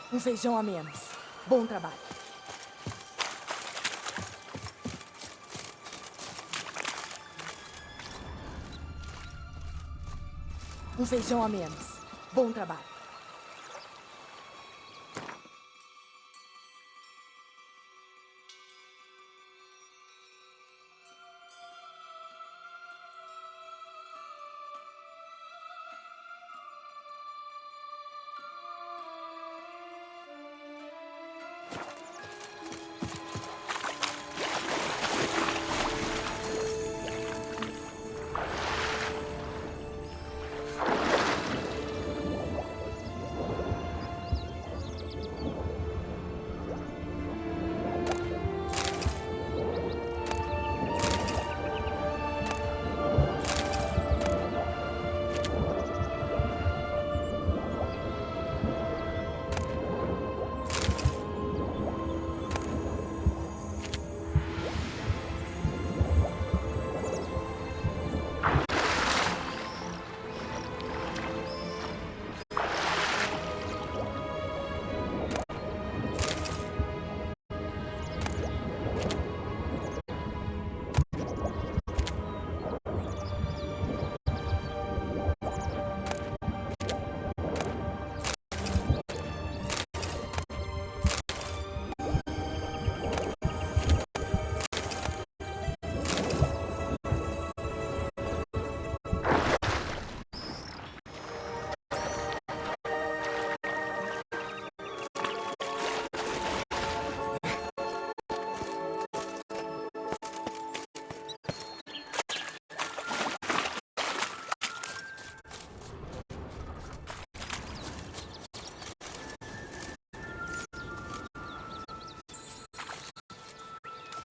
Um feijão a menos. Bom trabalho. Um feijão a menos. Bom trabalho.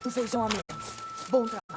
Um feijão a menos. Bom trabalho.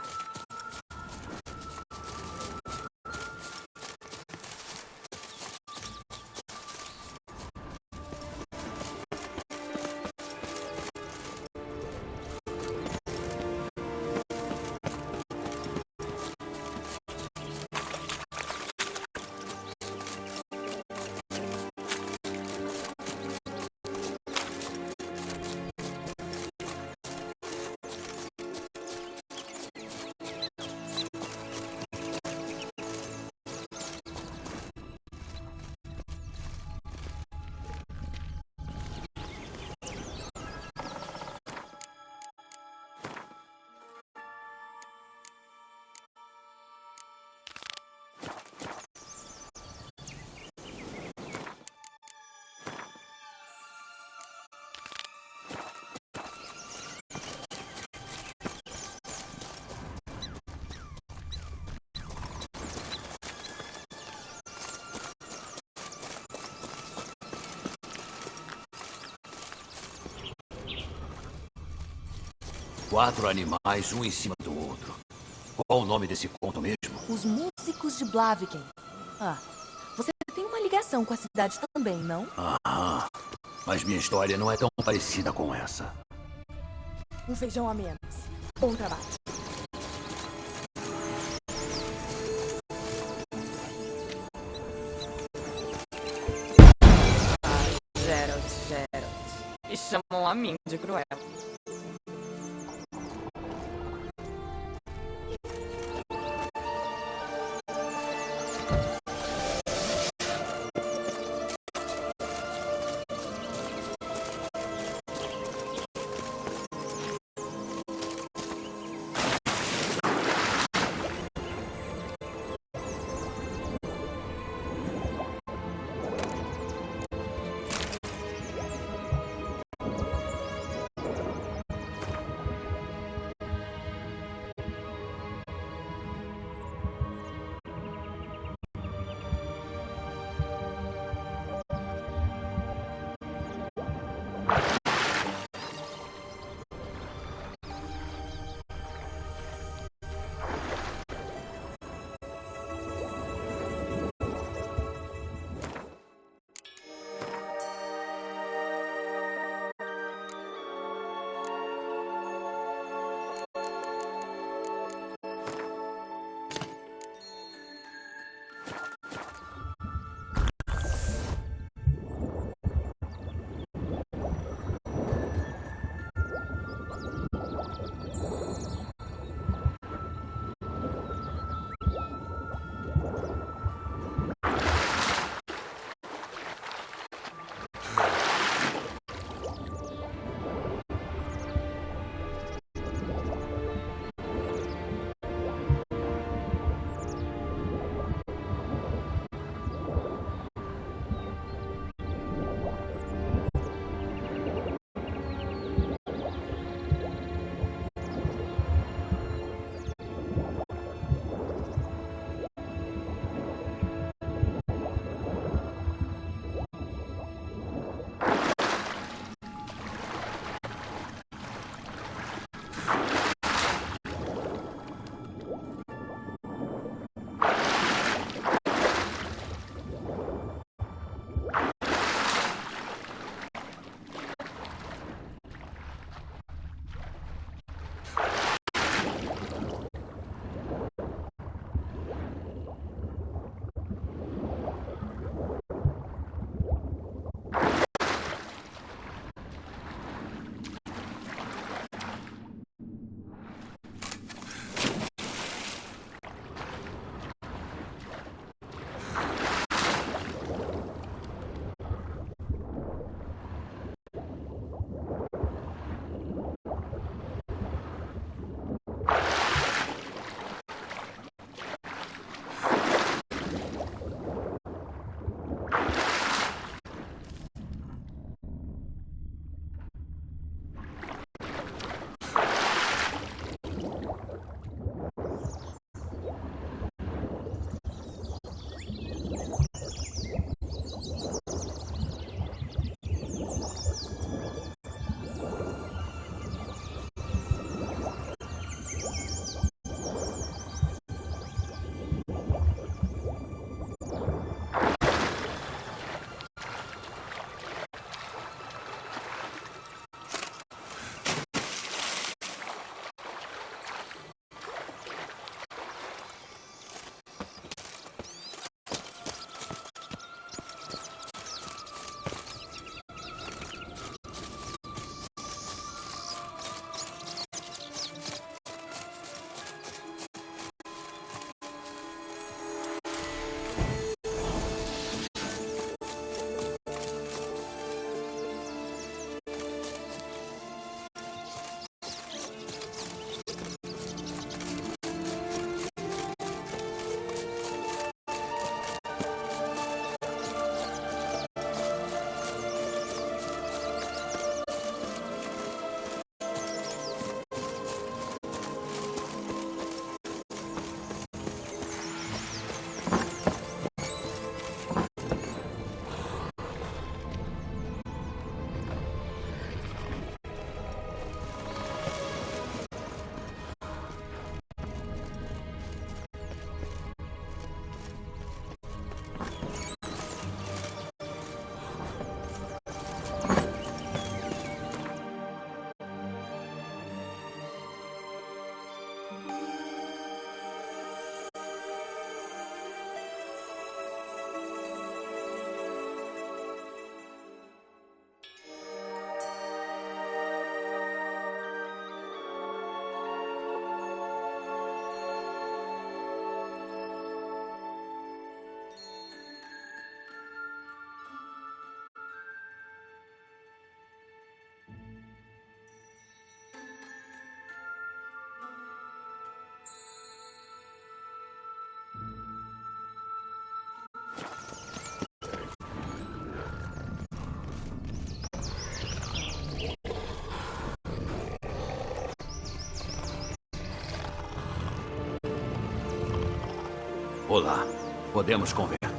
Quatro animais, um em cima do outro. Qual o nome desse conto mesmo? Os músicos de Blaviken. Ah, você tem uma ligação com a cidade também, não? Ah, mas minha história não é tão parecida com essa. Um feijão a menos. Bom trabalho. Geralt. E chamam a mim de cruel. Olá. Podemos conversar.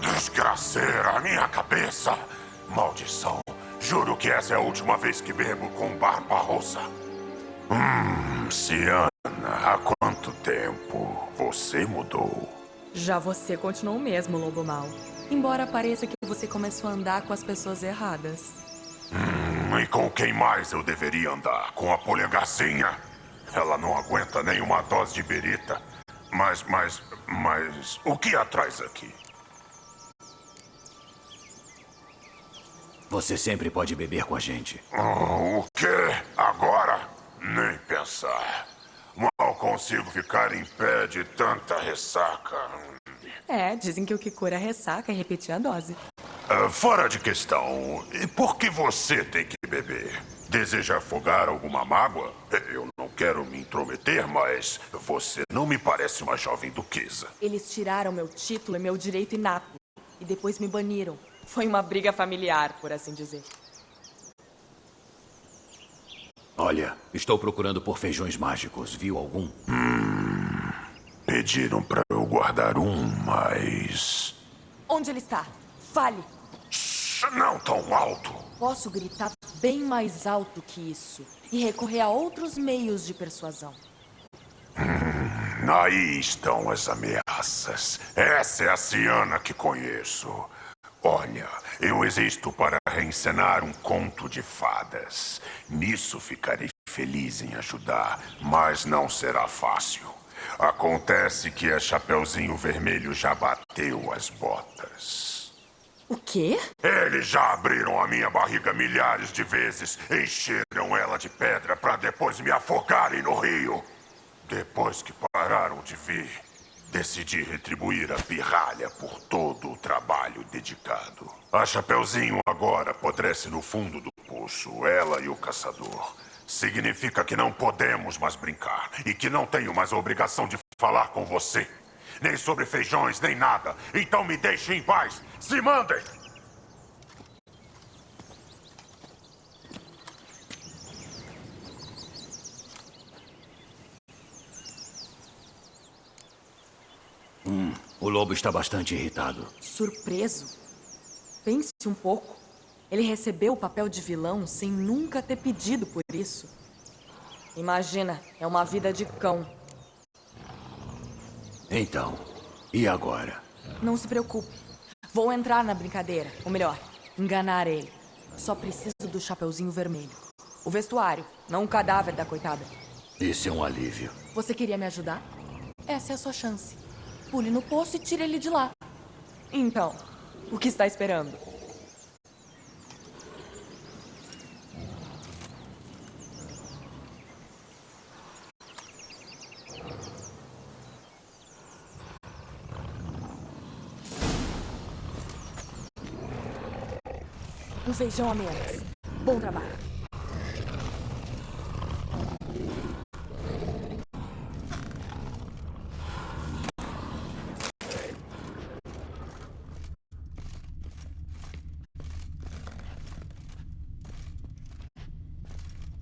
Desgraceira, minha cabeça! Maldição! Juro que essa é a última vez que bebo com Barbarossa. Ciana, há quanto tempo você mudou? Já você continuou o mesmo, lobo mau. Embora pareça que você começou a andar com as pessoas erradas. E com quem mais eu deveria andar? Com a polegacinha? Ela não aguenta nem uma dose de berita. Mas, o que atrás aqui? Você sempre pode beber com a gente. O quê? Agora? Nem pensar. Mal consigo ficar em pé de tanta ressaca. Dizem que o que cura a ressaca é repetir a dose. Fora de questão, e por que você tem que beber? Deseja afogar alguma mágoa? Eu não quero me intrometer, mas você não me parece uma jovem duquesa. Eles tiraram meu título e meu direito inato. E depois me baniram. Foi uma briga familiar, por assim dizer. Olha, estou procurando por feijões mágicos. Viu algum? Pediram pra eu guardar um, mas... Onde ele está? Fale! Não tão alto. Posso gritar bem mais alto que isso e recorrer a outros meios de persuasão. Aí estão as ameaças. Essa é a Ciana que conheço. Olha, eu existo para reencenar um conto de fadas. Nisso ficarei feliz em ajudar, mas não será fácil. Acontece que a Chapeuzinho Vermelho já bateu as botas. O quê? Eles já abriram a minha barriga milhares de vezes, encheram ela de pedra para depois me afogarem no rio. Depois que pararam de vir, decidi retribuir a pirralha por todo o trabalho dedicado. A Chapeuzinho agora apodrece no fundo do poço, ela e o caçador. Significa que não podemos mais brincar e que não tenho mais a obrigação de falar com você. Nem sobre feijões, nem nada. Então me deixem em paz. Se mandem! O lobo está bastante irritado. Surpreso? Pense um pouco. Ele recebeu o papel de vilão sem nunca ter pedido por isso. Imagina, é uma vida de cão. Então, e agora? Não se preocupe. Vou entrar na brincadeira. Ou melhor, enganar ele. Só preciso do Chapeuzinho Vermelho. O vestuário, não o cadáver da coitada. Isso é um alívio. Você queria me ajudar? Essa é a sua chance. Pule no poço e tire ele de lá. Então, o que está esperando? Um feijão a menos. Bom trabalho.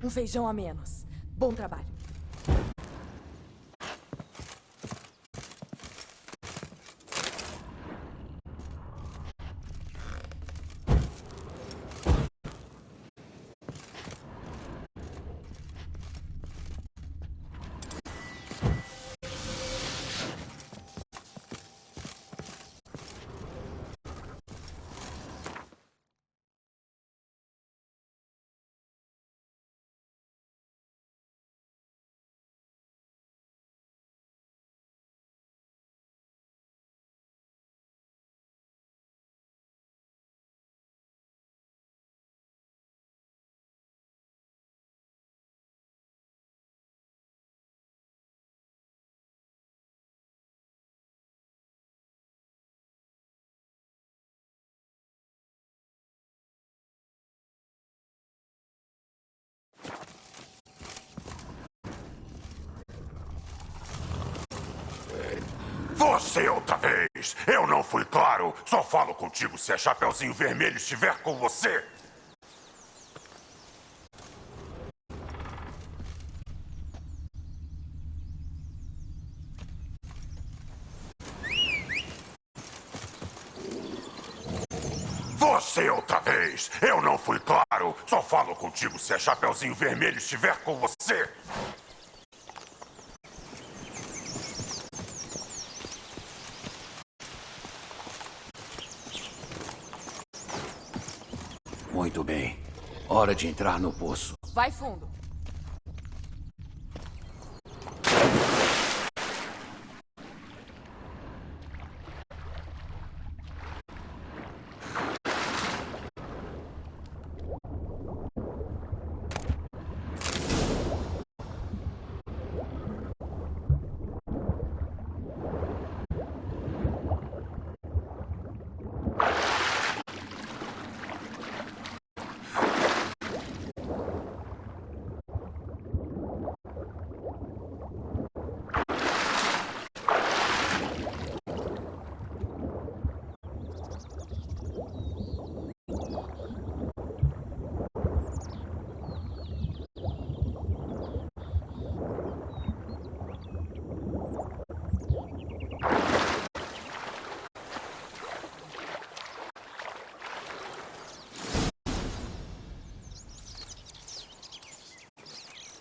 Um feijão a menos. Bom trabalho. Você outra vez! Eu não fui claro! Só falo contigo se a Chapeuzinho Vermelho estiver com você! Você outra vez! Eu não fui claro! Só falo contigo se a Chapeuzinho Vermelho estiver com você! Muito bem. Hora de entrar no poço. Vai fundo.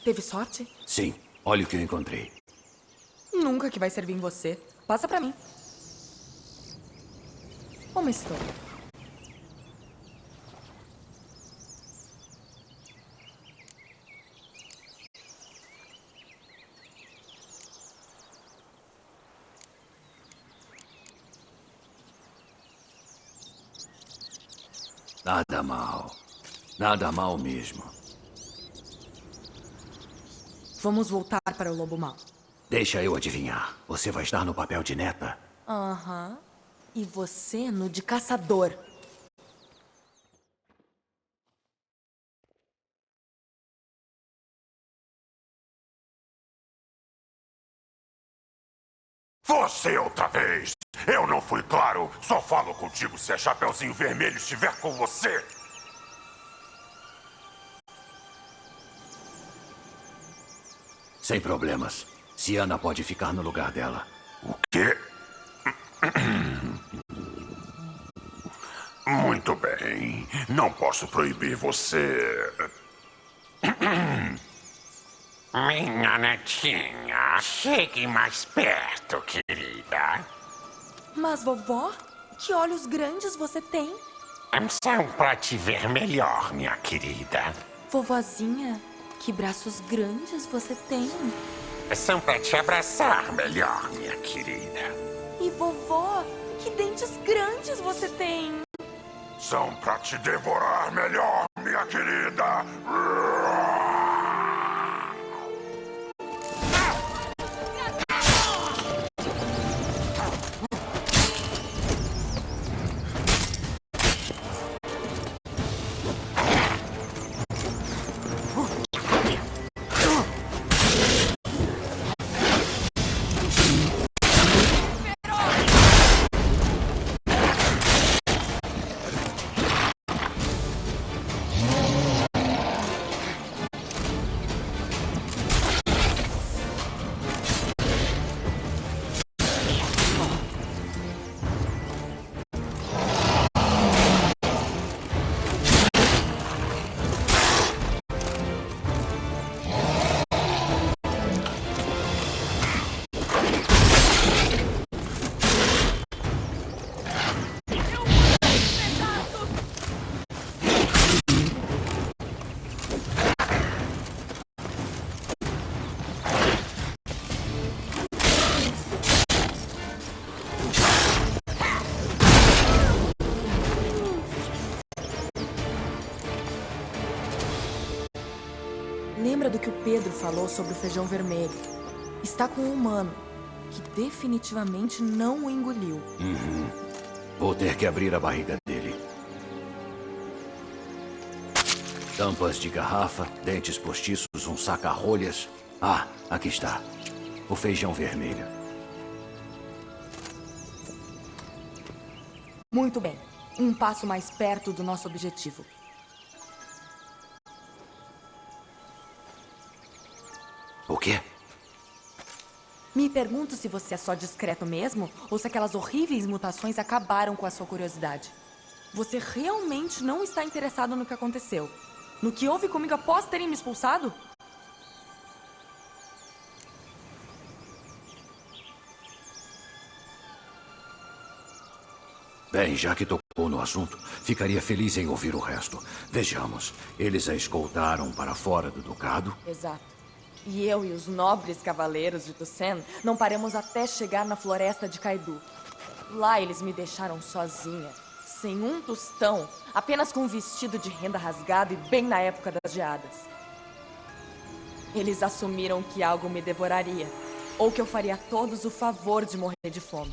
Teve sorte? Sim, olha o que eu encontrei. Nunca que vai servir em você. Passa pra mim. Como estou? Nada mal. Nada mal mesmo. Vamos voltar para o Lobo Mau. Deixa eu adivinhar. Você vai estar no papel de neta? Aham. E você no de caçador. Você outra vez! Eu não fui claro! Só falo contigo se a Chapeuzinho Vermelho estiver com você! Sem problemas. Siana pode ficar no lugar dela. O quê? Muito bem. Não posso proibir você. Minha netinha, chegue mais perto, querida. Mas, vovó, que olhos grandes você tem. São pra te ver melhor, minha querida. Vovozinha, que braços grandes você tem. São pra te abraçar melhor, minha querida. E vovó, que dentes grandes você tem. São pra te devorar melhor, minha querida! Lembra do que o Pedro falou sobre o feijão vermelho? Está com um humano, que definitivamente não o engoliu. Vou ter que abrir a barriga dele. Tampas de garrafa, dentes postiços, um saca-rolhas. Ah, aqui está. O feijão vermelho. Muito bem. Um passo mais perto do nosso objetivo. O quê? Me pergunto se você é só discreto mesmo ou se aquelas horríveis mutações acabaram com a sua curiosidade. Você realmente não está interessado no que aconteceu? No que houve comigo após terem me expulsado? Bem, já que tocou no assunto, ficaria feliz em ouvir o resto. Vejamos, eles a escoltaram para fora do ducado? Exato. E eu e os nobres cavaleiros de Toussaint não paramos até chegar na floresta de Kaido. Lá eles me deixaram sozinha, sem um tostão, apenas com um vestido de renda rasgado e bem na época das geadas. Eles assumiram que algo me devoraria, ou que eu faria a todos o favor de morrer de fome.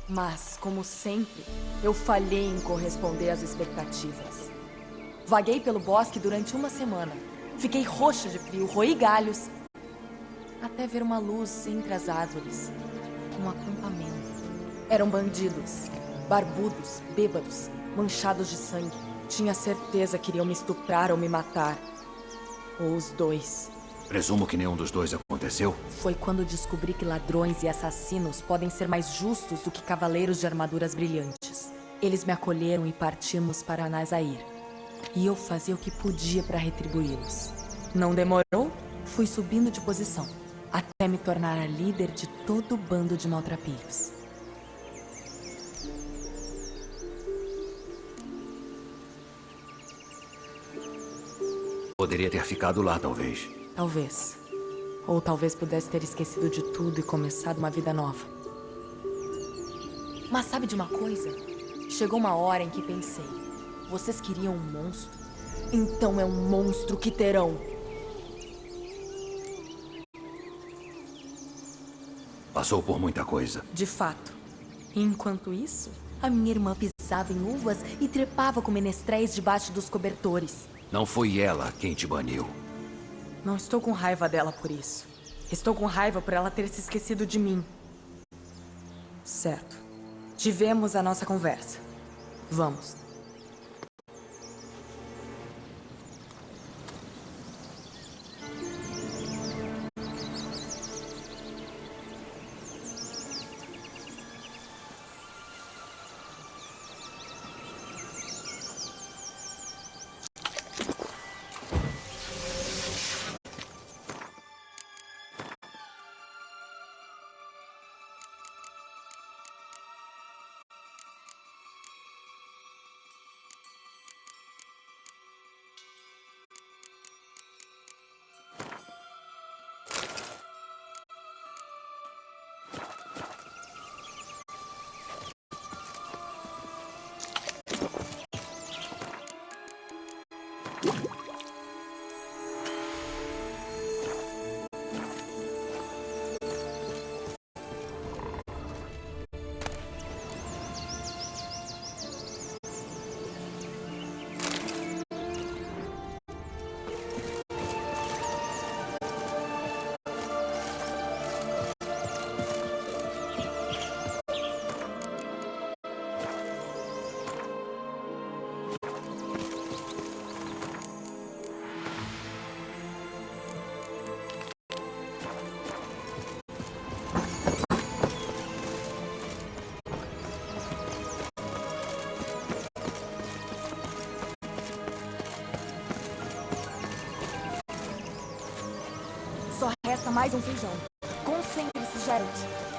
Mas, como sempre, eu falhei em corresponder às expectativas. Vaguei pelo bosque durante uma semana. Fiquei roxa de frio, roí galhos, até ver uma luz entre as árvores. Um acampamento. Eram bandidos, barbudos, bêbados, manchados de sangue. Tinha certeza que iriam me estuprar ou me matar. Ou os dois. Presumo que nenhum dos dois aconteceu. Foi quando descobri que ladrões e assassinos podem ser mais justos do que cavaleiros de armaduras brilhantes. Eles me acolheram e partimos para Nazair. E eu fazia o que podia para retribuí-los. Não demorou, fui subindo de posição, até me tornar a líder de todo o bando de maltrapilhos. Poderia ter ficado lá, talvez. Talvez. Ou talvez pudesse ter esquecido de tudo e começado uma vida nova. Mas sabe de uma coisa? Chegou uma hora em que pensei: vocês queriam um monstro? Então é um monstro que terão. Passou por muita coisa. De fato. E enquanto isso, a minha irmã pisava em uvas e trepava com menestréis debaixo dos cobertores. Não foi ela quem te baniu. Não estou com raiva dela por isso. Estou com raiva por ela ter se esquecido de mim. Certo. Tivemos a nossa conversa. Vamos. Só resta mais um feijão. Concentre-se, Geralt.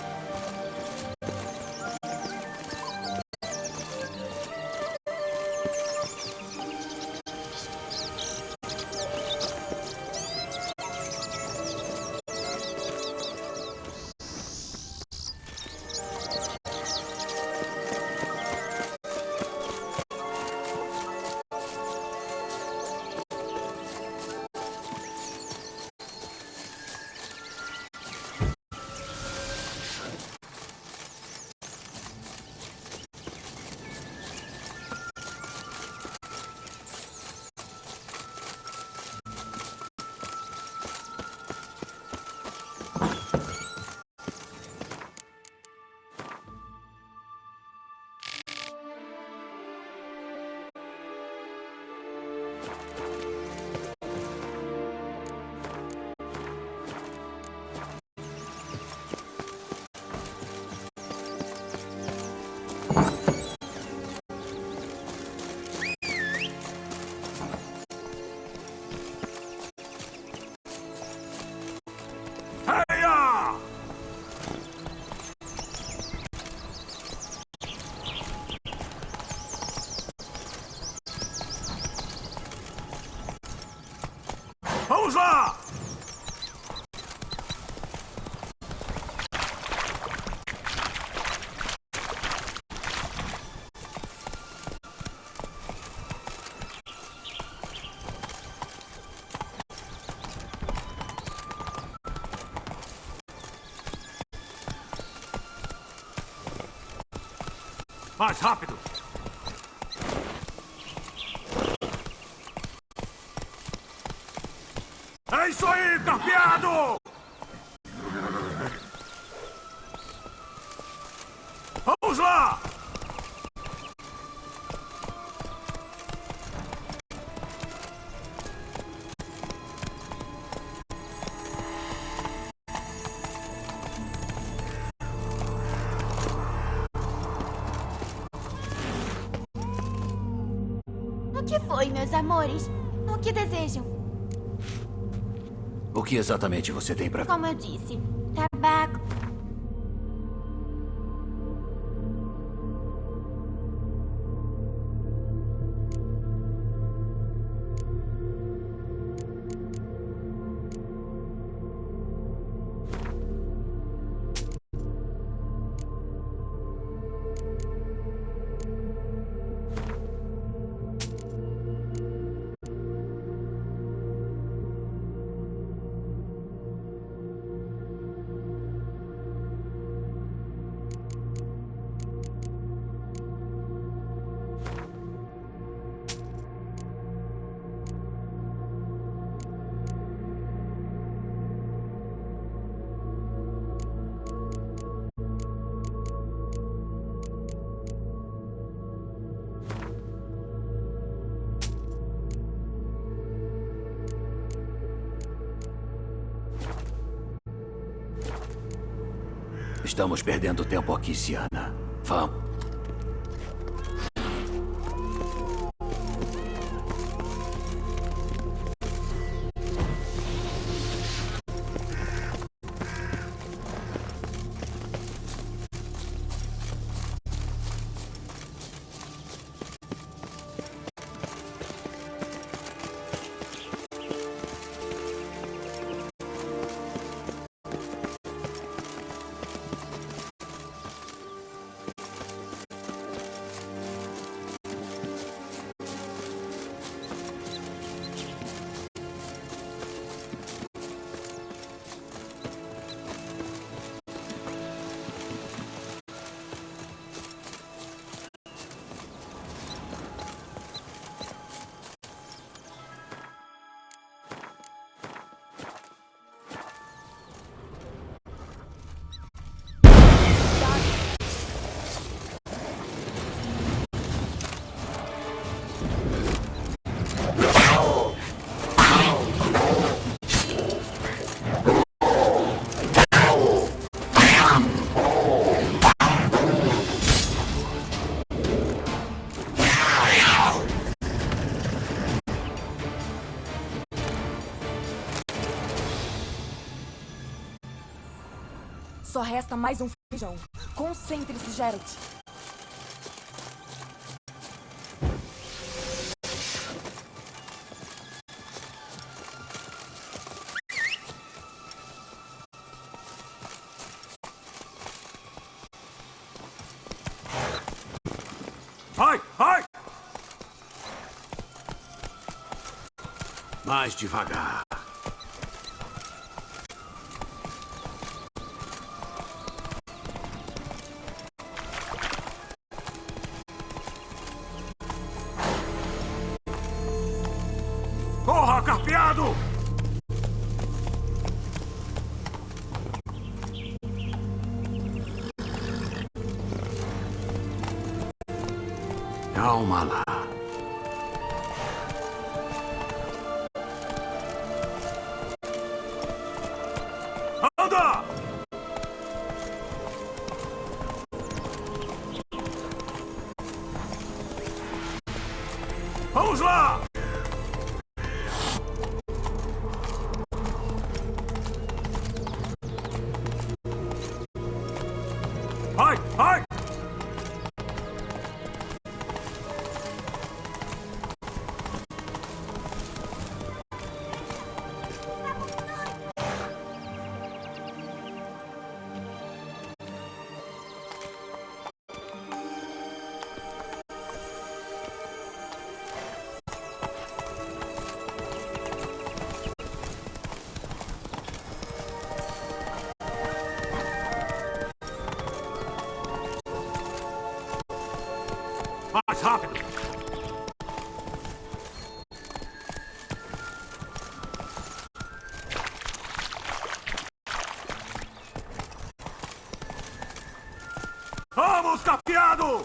Vamos lá! Mais rápido! É isso aí, Carpeado! Vamos lá! O que foi, meus amores? O que desejam? O que exatamente você tem pra... Como eu disse, tabaco. Estamos perdendo tempo aqui, Siana. Vamos. Só resta mais um feijão. Concentre-se, Geralt. Vai, vai! Mais devagar. Corra, Carpeado! Calma lá. Anda! Vamos lá! Vai, vai! Mais rápido! Vamos, Carpeado!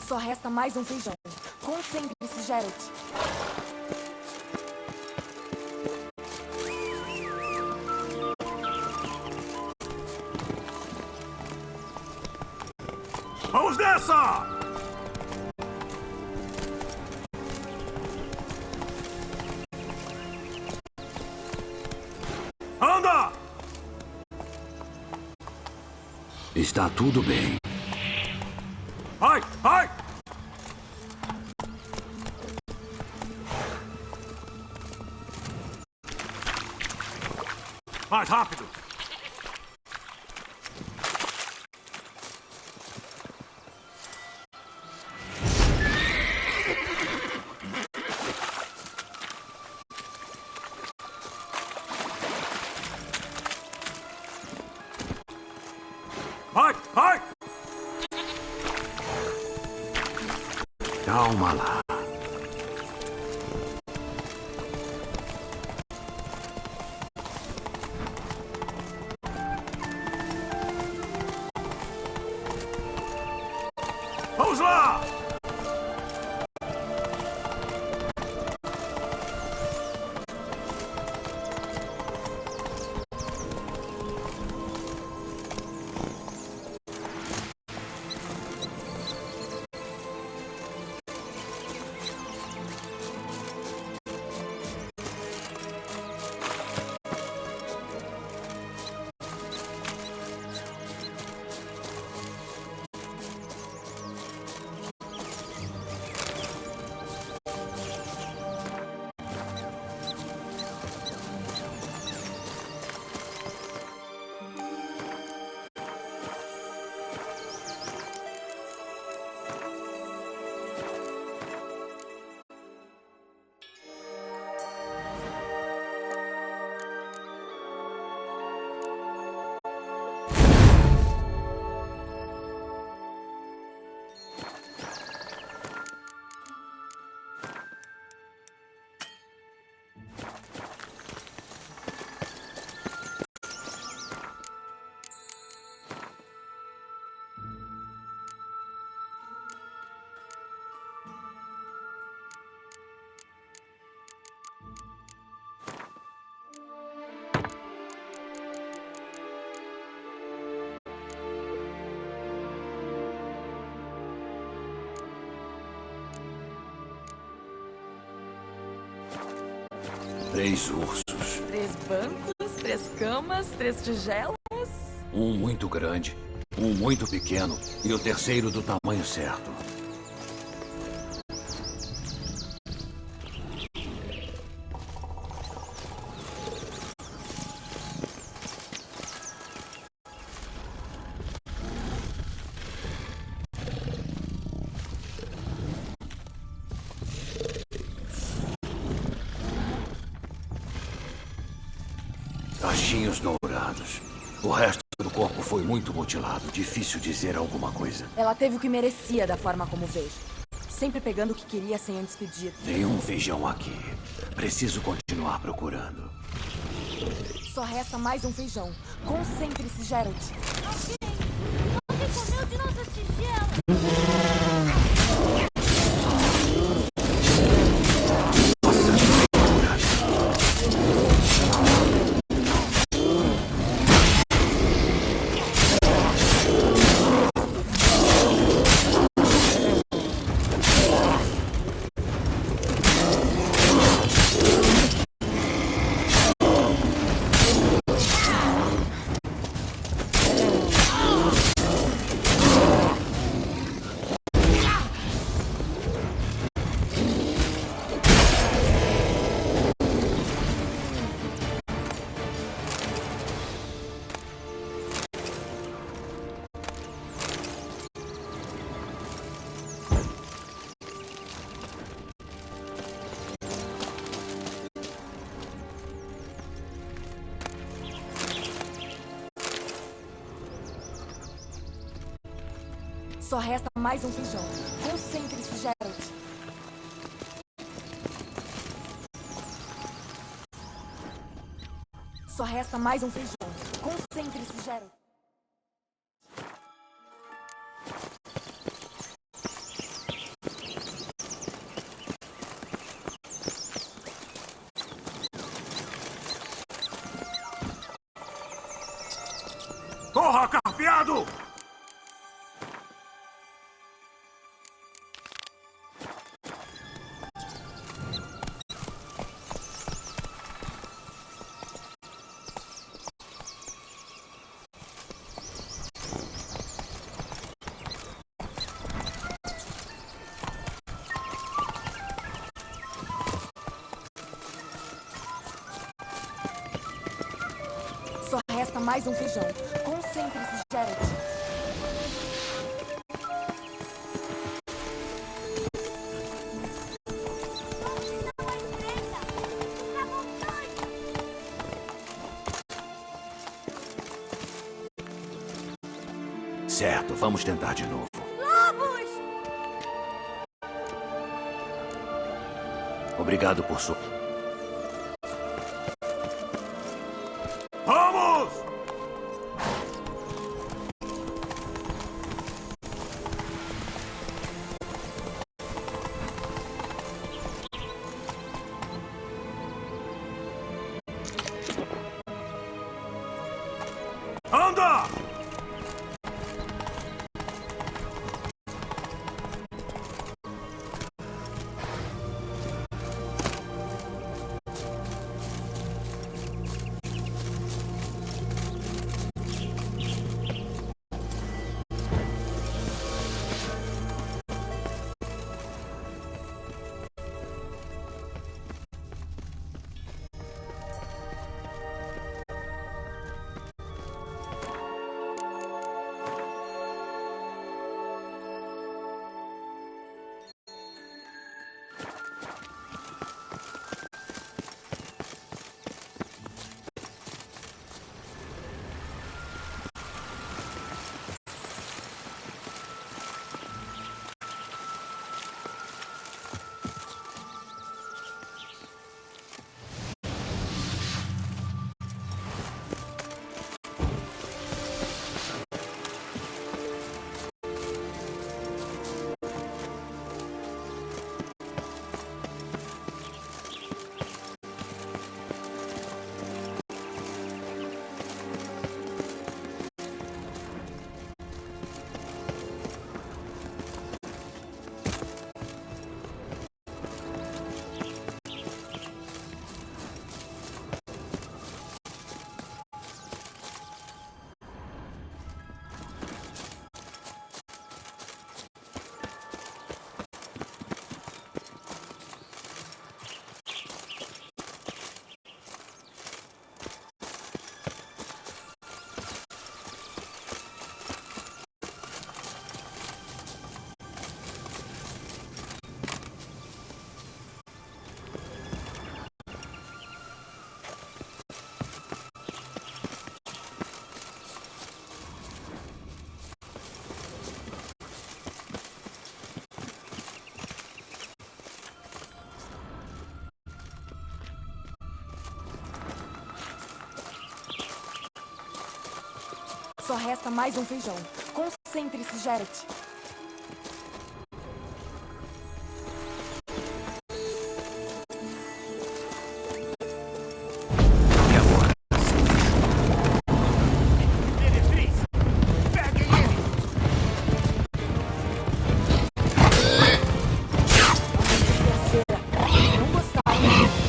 Só resta mais um feijão. Concentre-se, Geralt. Vamos nessa! Anda! Está tudo bem. Ai, ai! Mais rápido! Ai, ai! Calma lá. Vamos lá! Três ursos. 3 bancos, 3 camas, 3 tigelas. Um muito grande, um muito pequeno e o terceiro do tamanho certo. Cachinhos dourados. O resto do corpo foi muito mutilado. Difícil dizer alguma coisa. Ela teve o que merecia da forma como vejo. Sempre pegando o que queria sem antes pedir. Nenhum feijão aqui. Preciso continuar procurando. Só resta mais um feijão. Concentre-se, Geralt. Alguém comeu de nossas tigelas! Só resta mais um feijão. Concentre-se, Geralt. Só resta mais um feijão. Concentre-se, Geralt. Corra, carpeado! Só resta mais um feijão. Concentre-se, Geralt. Certo, vamos tentar de novo. Lobos! Obrigado por sua... Vamos! Anda! Só resta mais um feijão. Concentre-se, Geralt. E agora? Diretriz! Peguem ele! Não gostaram disso.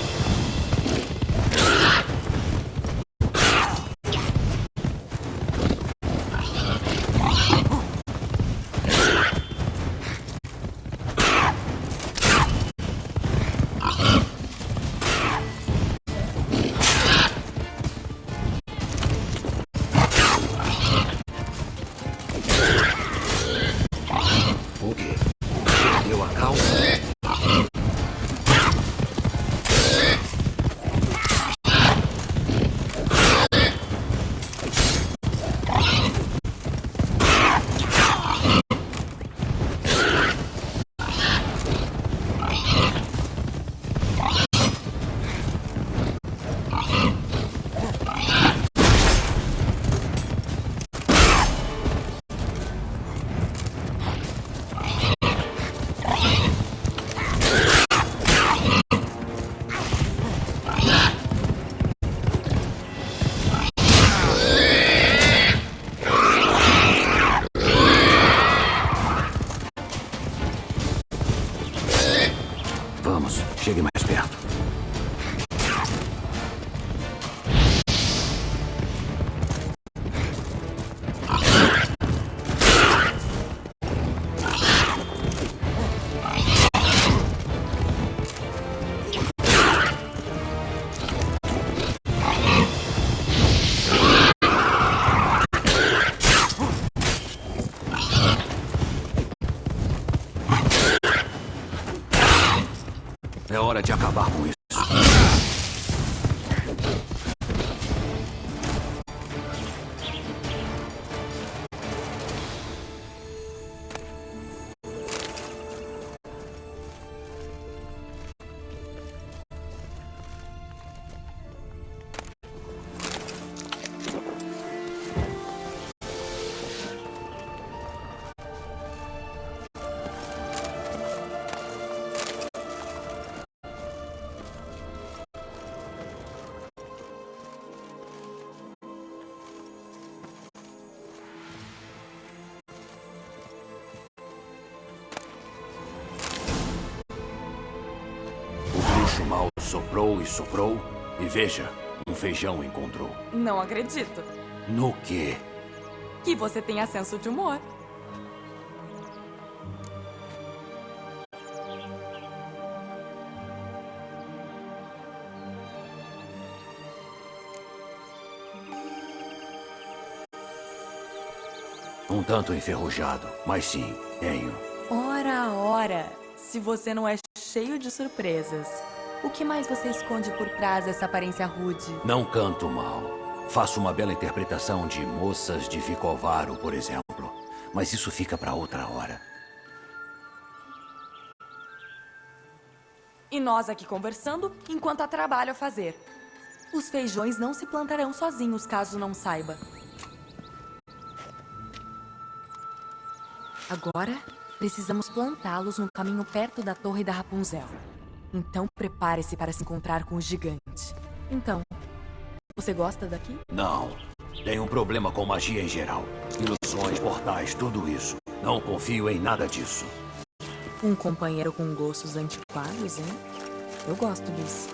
hora de acabar com isso. O mal soprou e soprou, e veja, um feijão encontrou. Não acredito. No quê? Que você tenha senso de humor. Um tanto enferrujado, mas sim, tenho. Ora. Se você não é cheio de surpresas, o que mais você esconde por trás dessa aparência rude? Não canto mal. Faço uma bela interpretação de moças de Vicovaro, por exemplo. Mas isso fica para outra hora. E nós aqui conversando enquanto há trabalho a fazer. Os feijões não se plantarão sozinhos, caso não saiba. Agora, precisamos plantá-los no caminho perto da Torre da Rapunzel. Então, prepare-se para se encontrar com o gigante. Então, você gosta daqui? Não. Tenho um problema com magia em geral. Ilusões, portais, tudo isso. Não confio em nada disso. Um companheiro com gostos antiquados, hein? Eu gosto disso.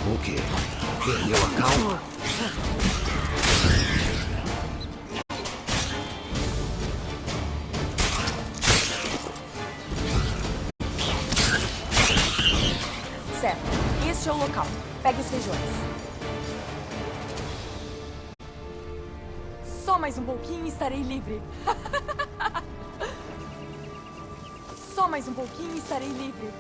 O quê? Perdeu a calma? Certo. Este é o local. Pegue os feijões. Só mais um pouquinho e estarei livre. Só mais um pouquinho e estarei livre.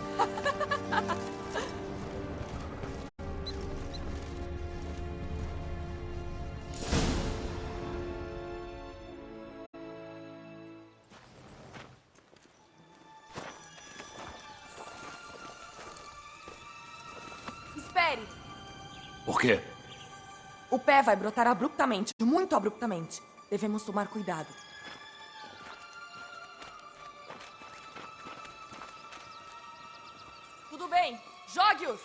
Acelere! Por quê? O pé vai brotar abruptamente, muito abruptamente. Devemos tomar cuidado. Tudo bem, jogue-os!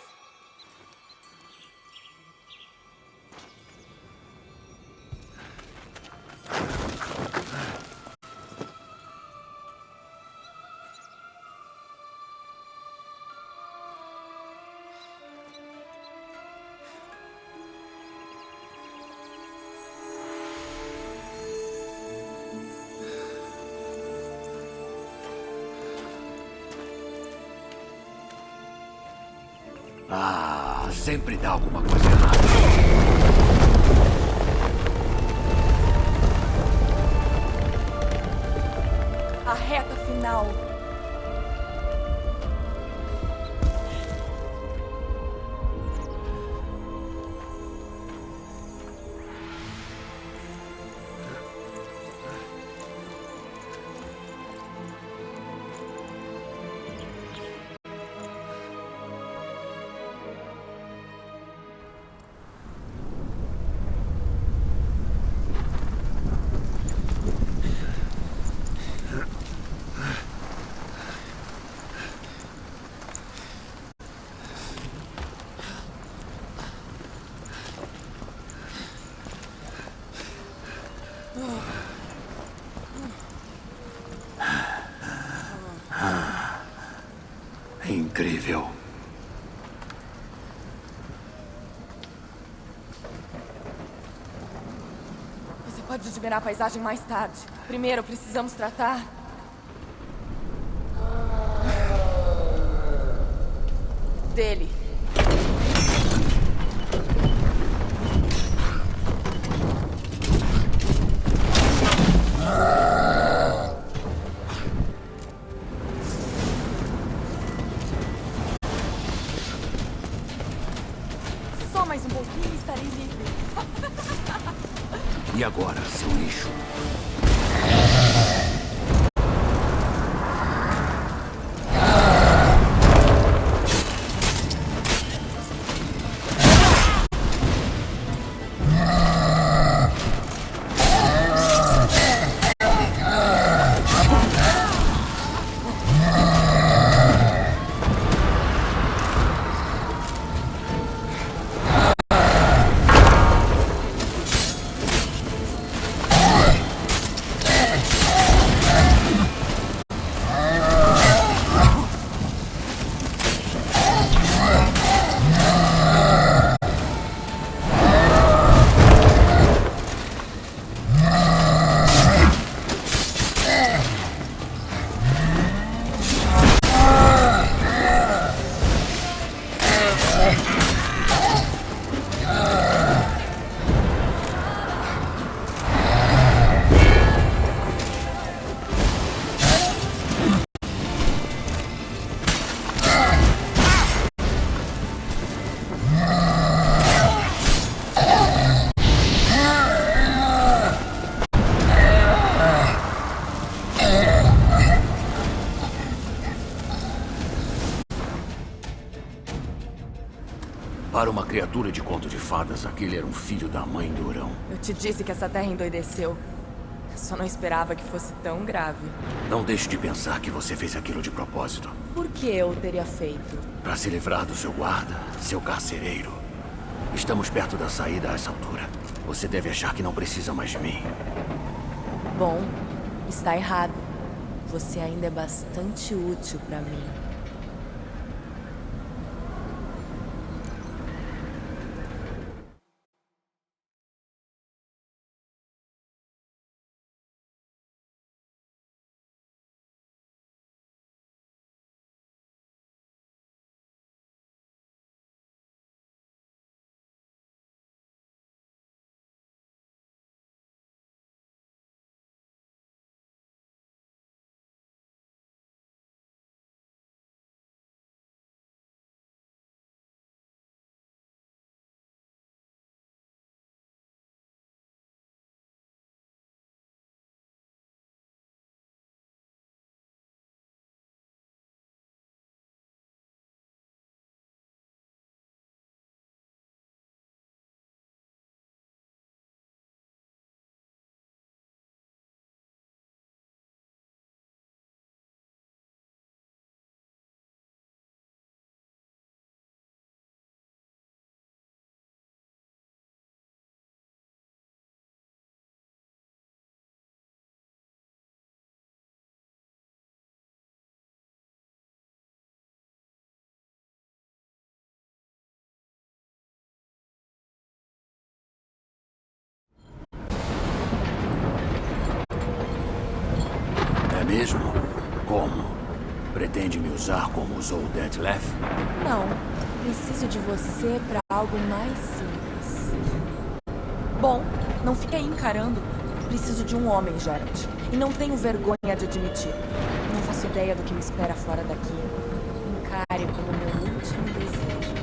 Ah, sempre dá alguma coisa errada. A reta final. Incrível. Você pode admirar a paisagem mais tarde. Primeiro, precisamos tratar... dele. Só mais um pouquinho e estarei livre. E agora, seu lixo? Para uma criatura de conto de fadas, aquele era um filho da mãe durão. Eu te disse que essa terra endoideceu. Só não esperava que fosse tão grave. Não deixe de pensar que você fez aquilo de propósito. Por que eu teria feito? Para se livrar do seu guarda, seu carcereiro. Estamos perto da saída a essa altura. Você deve achar que não precisa mais de mim. Bom, está errado. Você ainda é bastante útil para mim. mesmo? Como? Pretende me usar como usou o Detlef? Não. Preciso de você para algo mais simples. Bom, não fique aí encarando. Preciso de um homem, Geralt. E não tenho vergonha de admitir. Não faço ideia do que me espera fora daqui. Encare como meu último desejo.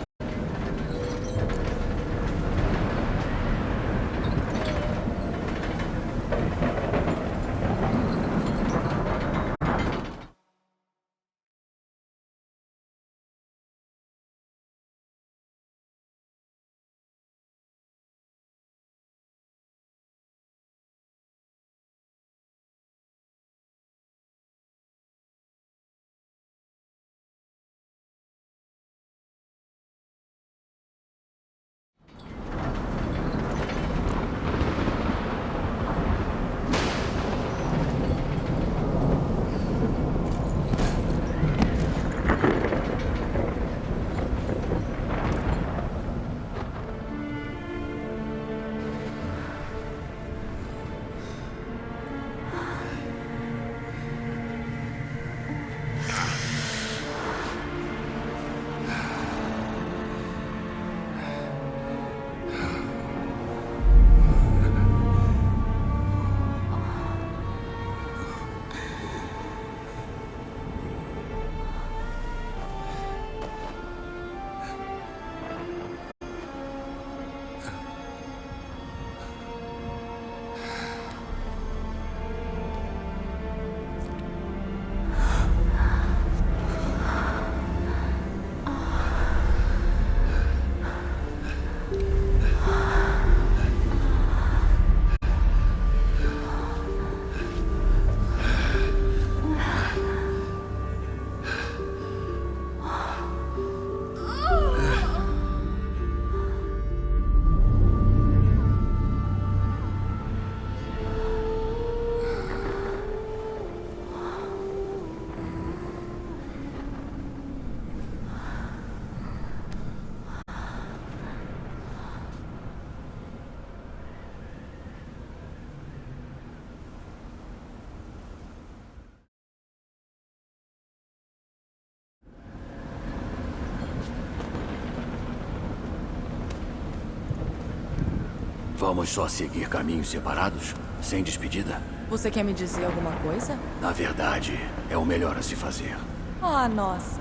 Vamos só seguir caminhos separados? Sem despedida? Você quer me dizer alguma coisa? Na verdade, é o melhor a se fazer. Ah, nossa.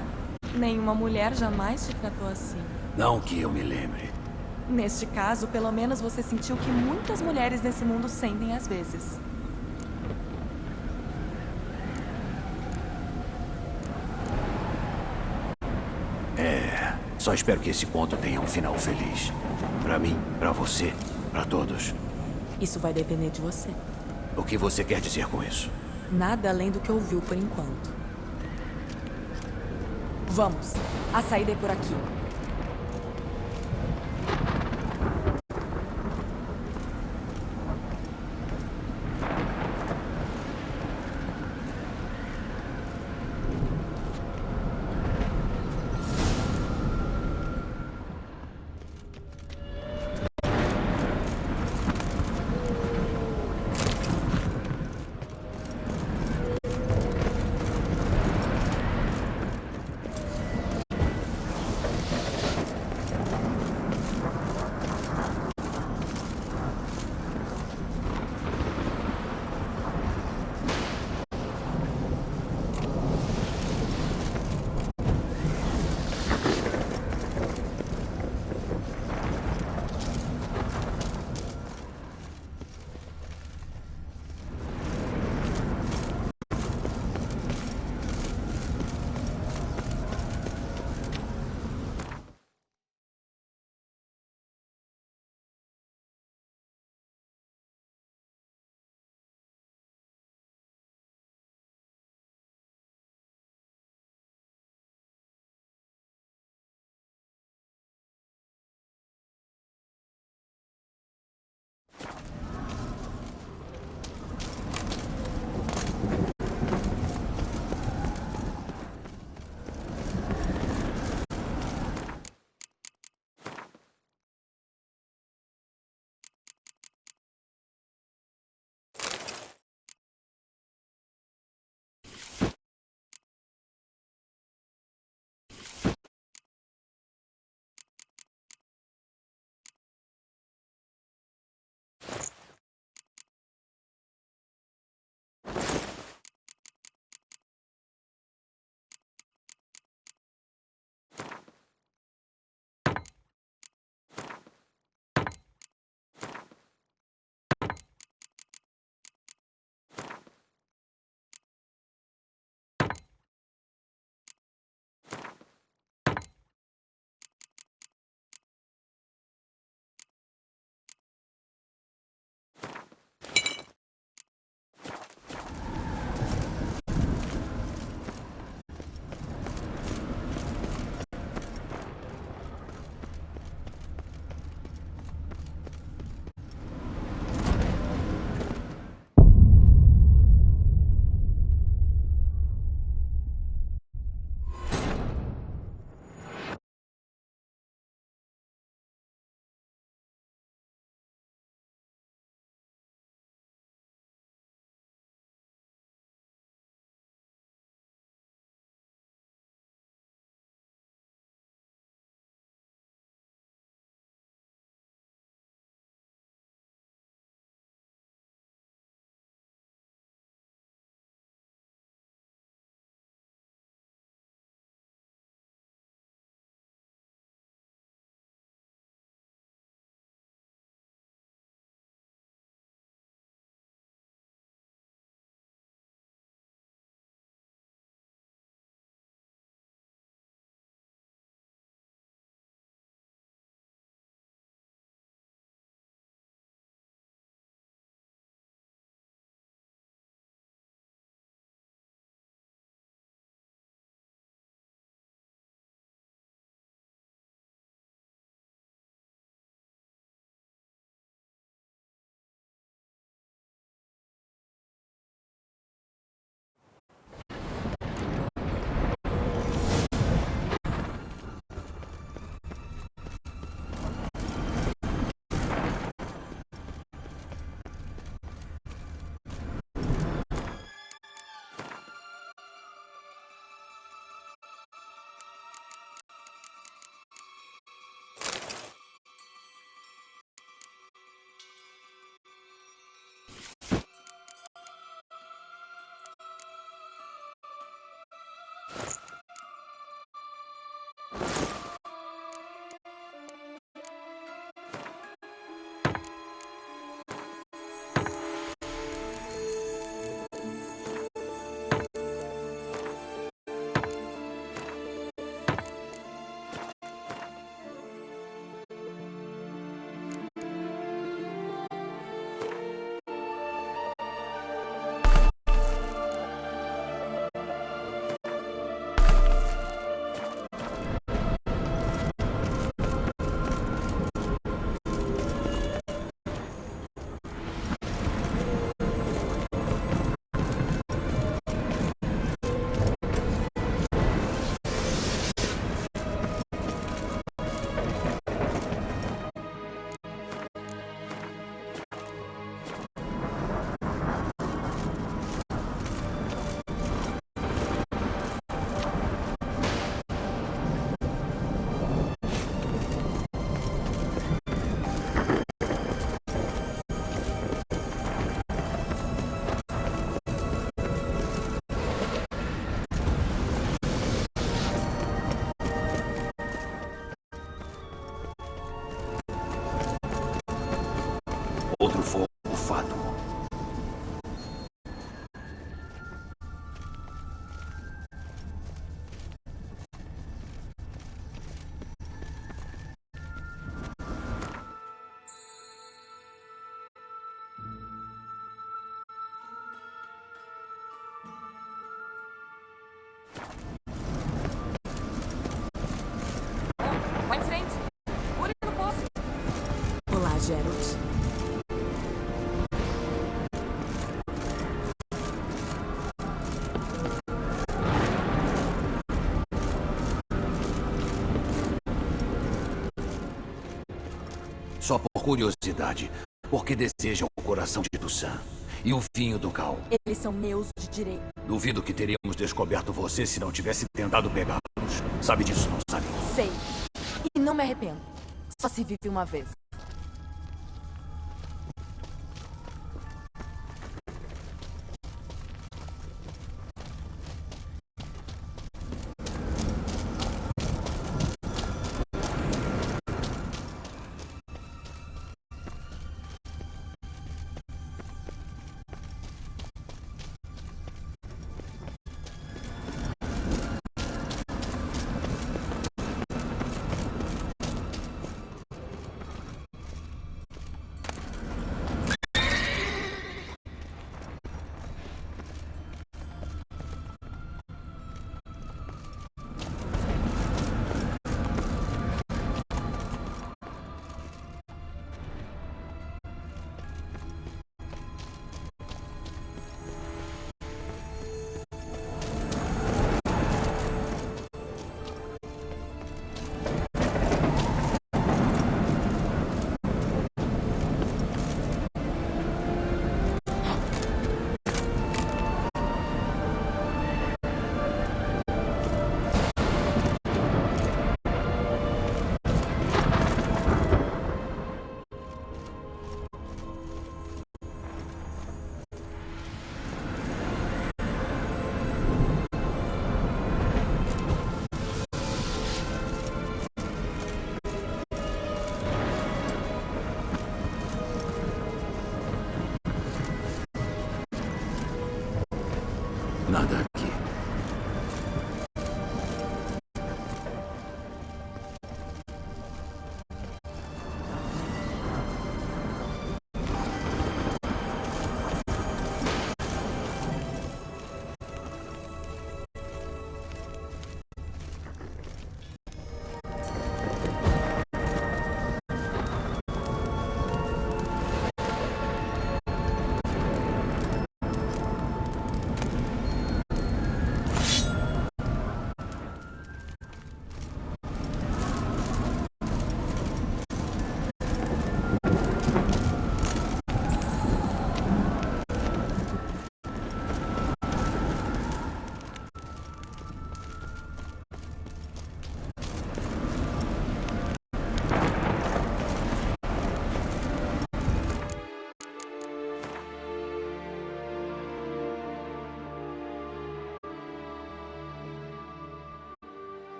Nenhuma mulher jamais te tratou assim. Não que eu me lembre. Neste caso, pelo menos você sentiu que muitas mulheres nesse mundo sentem às vezes. Só espero que esse conto tenha um final feliz. Pra mim, pra você, pra todos. Isso vai depender de você. O que você quer dizer com isso? Nada além do que ouviu por enquanto. Vamos. A saída é por aqui. Outro fogo fato. Vai em frente. Uri no poço. Olá, Geralt. Só por curiosidade, por que desejam o coração de Toussaint e o vinho do Cal? Eles são meus de direito. Duvido que teríamos descoberto você se não tivesse tentado pegá-los. Sabe disso, não sabe? Sei. E não me arrependo. Só se vive uma vez.